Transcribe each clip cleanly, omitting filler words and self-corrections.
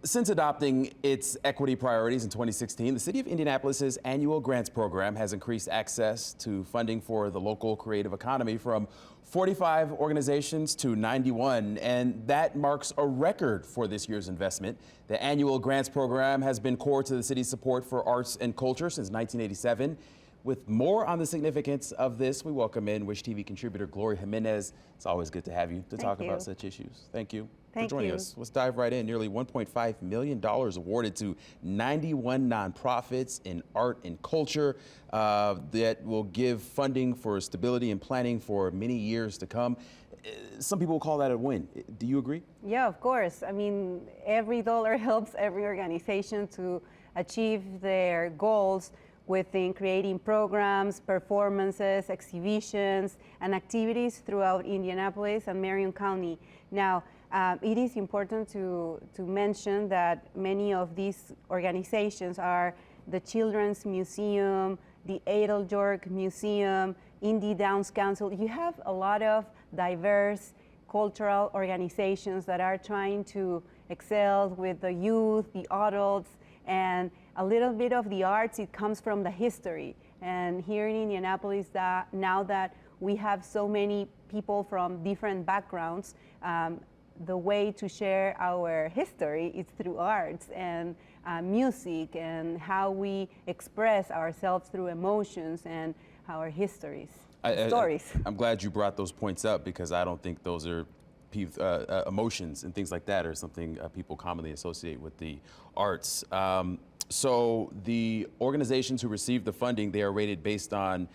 Since adopting its equity priorities in 2016, the City of Indianapolis's annual grants program has increased access to funding for the local creative economy from 45 organizations to 91, and that marks a record for this year's investment. The annual grants program has been core to the city's support for arts and culture since 1987. With more on the significance of this, we welcome in Wish TV contributor Gloria Jimenez. It's always good to have you to talk about such issues. Thank you for joining us. Let's dive right in. Nearly $1.5 million awarded to 91 nonprofits in art and culture that will give funding for stability and planning for many years to come. Some people will call that a win. Do you agree? Yeah, of course. I mean, every dollar helps every organization to achieve their goals within creating programs, performances, exhibitions, and activities throughout Indianapolis and Marion County. Now, it is important to mention that many of these organizations are the Children's Museum, the Edeljorg Museum, Indy Downs Council. You have a lot of diverse cultural organizations that are trying to excel with the youth, the adults, and a little bit of the arts. It comes from the history. And here in Indianapolis, now that we have so many people from different backgrounds, the way to share our history is through arts and music, and how we express ourselves through emotions and our histories, stories. I'm glad you brought those points up, because I don't think those are emotions and things like that are something people commonly associate with the arts. So the organizations who receive the funding, they are rated based on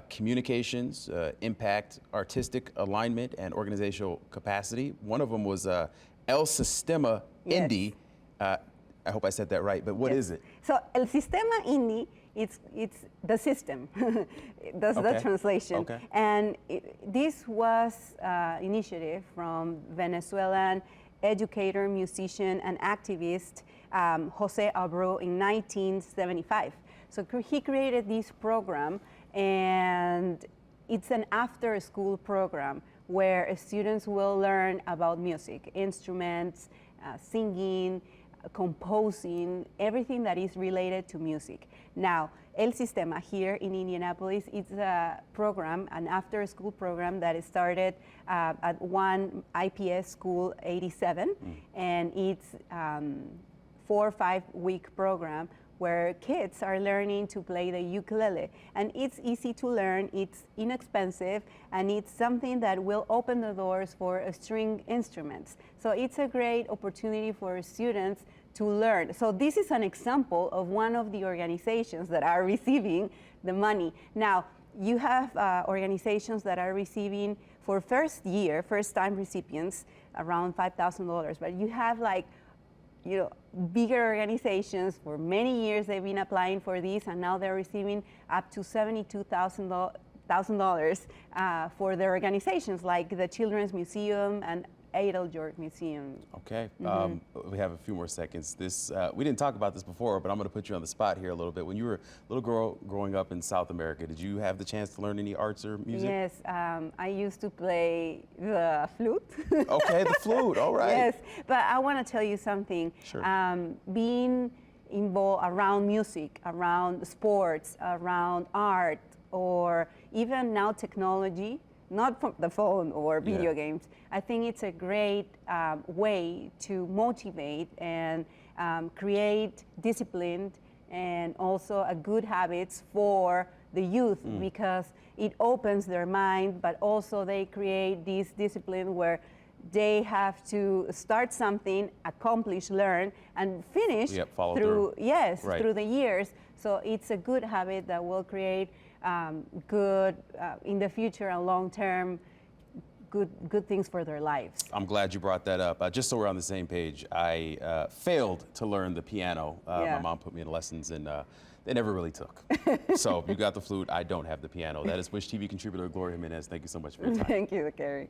communications, impact, artistic alignment, and organizational capacity. One of them was El Sistema Indy. I hope I said that right, but what is it? So El Sistema Indy, it's the system. That's the translation. And this was initiative from Venezuelan educator, musician, and activist Jose Abreu in 1975. So he created this program, and it's an after-school program where students will learn about music, instruments, singing, composing, everything that is related to music. Now, El Sistema here in Indianapolis, it's a program, an after-school program that is started at one IPS school 87, and it's 4 or 5 week program where kids are learning to play the ukulele. And it's easy to learn, it's inexpensive, and it's something that will open the doors for string instruments. So it's a great opportunity for students to learn. So this is an example of one of the organizations that are receiving the money. Now, you have organizations that are receiving for first-time recipients, around $5,000, but you have bigger organizations. For many years they've been applying for this, and now they're receiving up to $72,000 for their organizations, like the Children's Museum and Edeljorg Museum. Okay, we have a few more seconds. We didn't talk about this before, but I'm going to put you on the spot here a little bit. When you were a little girl growing up in South America, did you have the chance to learn any arts or music? Yes, I used to play the flute. Okay, the flute, all right. Yes, but I want to tell you something. Sure. Being involved around music, around sports, around art, or even now technology, not from the phone or video games, I think it's a great way to motivate and create discipline and a good habits for the youth, because it opens their mind, but also they create this discipline where they have to start something, accomplish, learn, and finish through the years. So it's a good habit that will create good in the future and long-term good things for their lives. I'm glad you brought that up. Just so we're on the same page, I failed to learn the piano. My mom put me in lessons, and they never really took. So you got the flute, I don't have the piano. That is Wish TV contributor Gloria Jimenez. Thank you so much for your time. Thank you, Kerry.